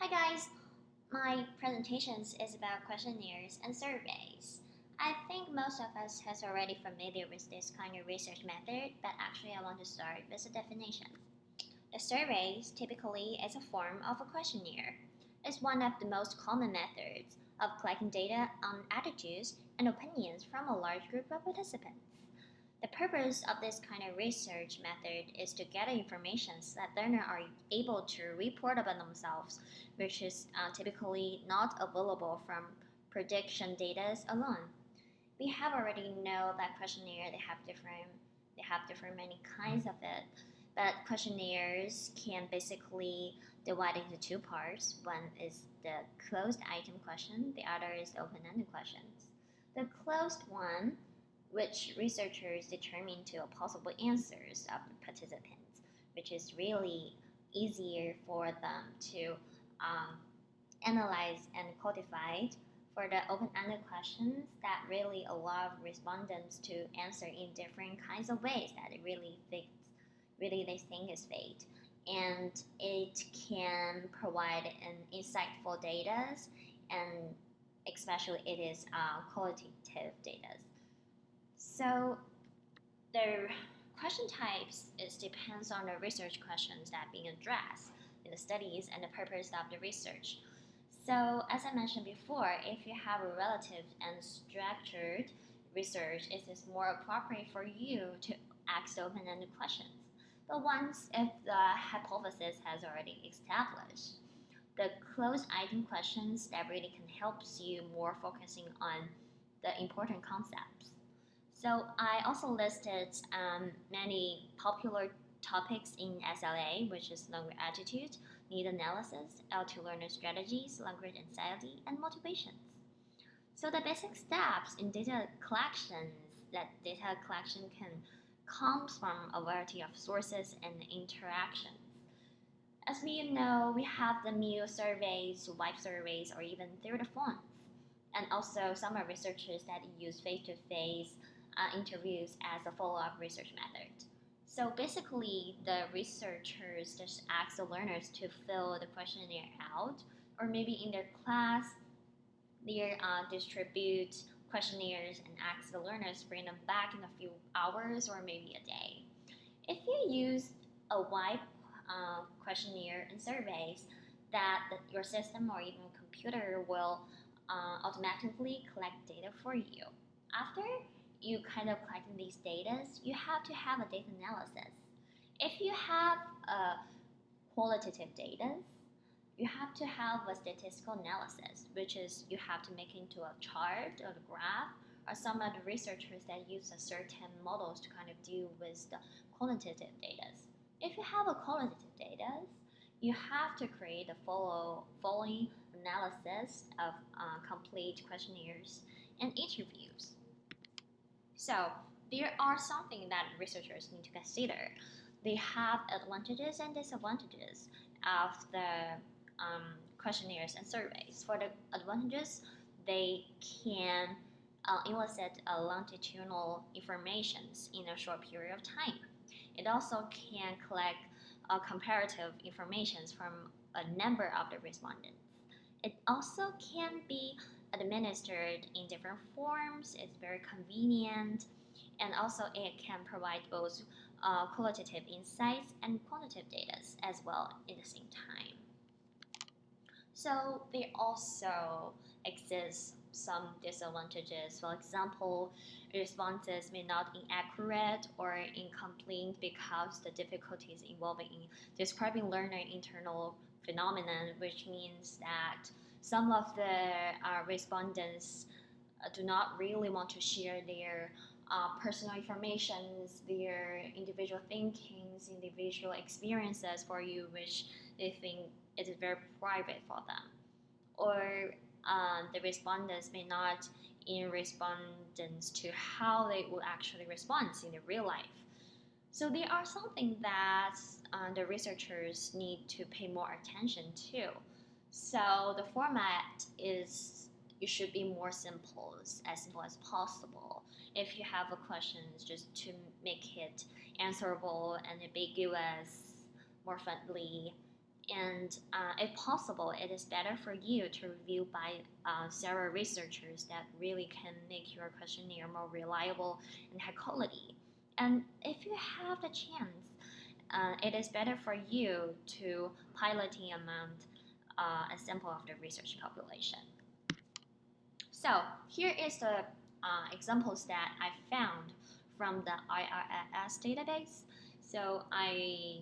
Hi guys, my presentations is about questionnaires and surveys. I think most of us has already familiar with this kind of research method, but actually I want to start with a definition. A survey typically is a form of a questionnaire. It's one of the most common methods of collecting data on attitudes and opinions from a large group of participants. The purpose of this kind of research method is to gather information that learners are able to report about themselves, which is typically not available from prediction data alone. We have already know that questionnaire they have different many kinds of it, but questionnaires can basically divide into two parts. One is the closed item question, the other is the open-ended questions. The closed one which researchers determine to possible answers of the participants, which is really easier for them to um, analyze and codify. For the open-ended questions, that really allow respondents to answer in different kinds of ways that it really they think is fit, and it can provide an insightful data, and especially it is qualitative data. So the question types is depends on the research questions that are being addressed in the studies and the purpose of the research. So as I mentioned before, if you have a relative and structured research, it is more appropriate for you to ask open-ended questions. But once if the hypothesis has already established, the closed item questions that really can help you more focusing on the important concepts. So I also listed many popular topics in SLA, which is language attitude, need analysis, L2 learner strategies, language anxiety, and motivations. So the basic steps in data collections, that data collection can comes from a variety of sources and interactions. As we know, we have the mail surveys, web surveys, or even through the phones. And also some are researchers that use face-to-face interviews as a follow-up research method. So basically, the researchers just ask the learners to fill the questionnaire out, or maybe in their class, they distribute questionnaires and ask the learners to bring them back in a few hours or maybe a day. If you use a web questionnaire and surveys, that your system or even computer will automatically collect data for you. After you kind of collecting these data, you have to have a data analysis. If you have a qualitative data, you have to have a statistical analysis, which is you have to make into a chart or a graph, or some of the researchers that use a certain models to kind of deal with the qualitative data. If you have a qualitative data, you have to create a following analysis of complete questionnaires and interviews. So there are something that researchers need to consider. They have advantages and disadvantages of the questionnaires and surveys. For the advantages, they can elicit longitudinal informations in a short period of time. It also can collect comparative information from a number of the respondents. It also can be administered in different forms. It's very convenient, and also it can provide both qualitative insights and quantitative data as well at the same time. So there also exist some disadvantages. For example, responses may not be inaccurate or incomplete because the difficulties involving in describing learner internal phenomenon, which means that some of the respondents do not really want to share their personal informations, their individual thinkings, individual experiences for you, which they think it is very private for them. Or the respondents may not in respondents to how they will actually respond in the real life. So there are something that the researchers need to pay more attention to. So the format is it should be more simple as possible. If you have a question, just to make it answerable and ambiguous, more friendly, And if possible, it is better for you to review by several researchers that really can make your questionnaire more reliable and high quality. And if you have the chance, it is better for you to piloting among a sample of the research population. So here is the examples that I found from the IRS database. So I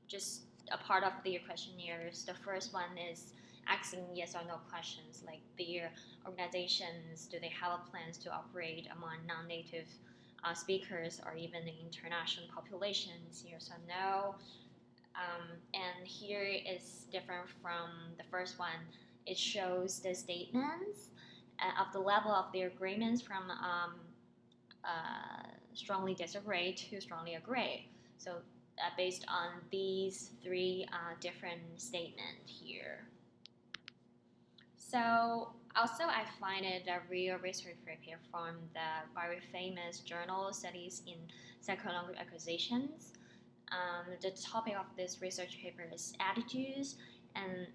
just a part of their questionnaires. The first one is asking yes or no questions, like their organizations, do they have plans to operate among non-native speakers or even the international populations, yes or no. And here is different from the first one. It shows the statements of the level of their agreements from strongly disagree to strongly agree. So based on these three different statements here. So also I find it a real research paper from the very famous journal Studies in Psycholanguage Acquisitions. The topic of this research paper is attitudes and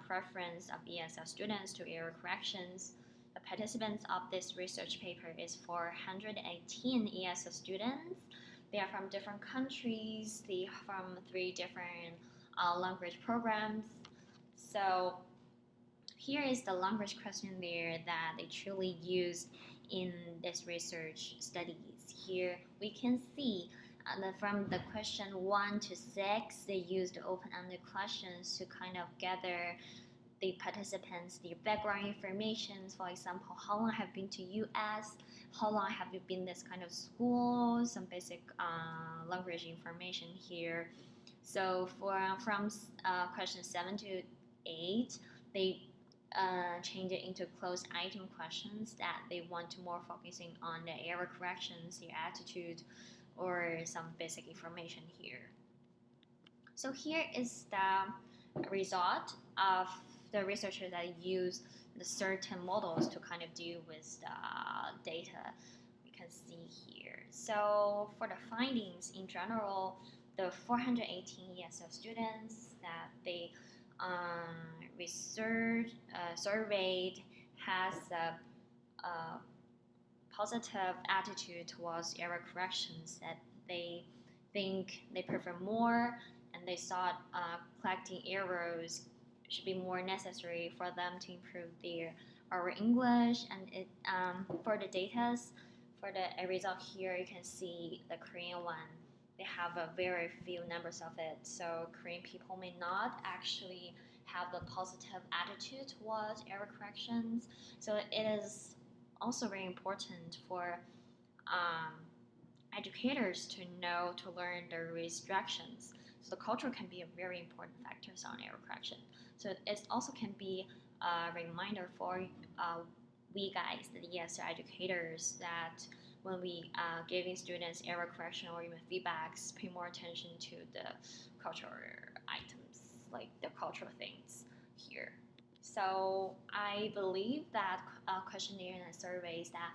preference of ESL students to error corrections. The participants of this research paper is 418 ESL students. They are from different countries. They are from 3 different language programs. So here is the language questionnaire that they truly used in this research studies. Here we can see from the question 1 to 6, they used open-ended questions to kind of gather the participants, their background information. For example, how long have you been to US? How long have you been this kind of school? Some basic language information here. So from question 7 to 8, they change it into closed item questions that they want to more focusing on the error corrections, their attitude, or some basic information here. So here is the result of the researchers that use the certain models to kind of deal with the data we can see here. So for the findings in general, the 418 ESL students that they surveyed has a positive attitude towards error corrections, that they think they prefer more, and they thought collecting errors should be more necessary for them to improve their oral English. And it for the data, for the result here, you can see the Korean one. They have a very few numbers of it, so Korean people may not actually have a positive attitude towards error corrections. So it is also very important for educators to know, to learn the restrictions. So the culture can be a very important factor on error correction. So it also can be a reminder for we guys, the ESL educators, that when we giving students error correction or even feedbacks, pay more attention to the cultural items, like the cultural things here. So I believe that questionnaires and surveys that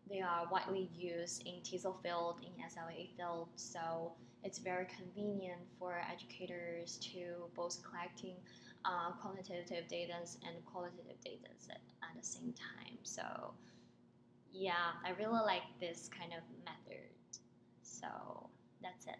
they are widely used in TESOL field, in SLA field, so it's very convenient for educators to both collecting quantitative data and qualitative data at the same time. So yeah, I really like this kind of method. So that's it.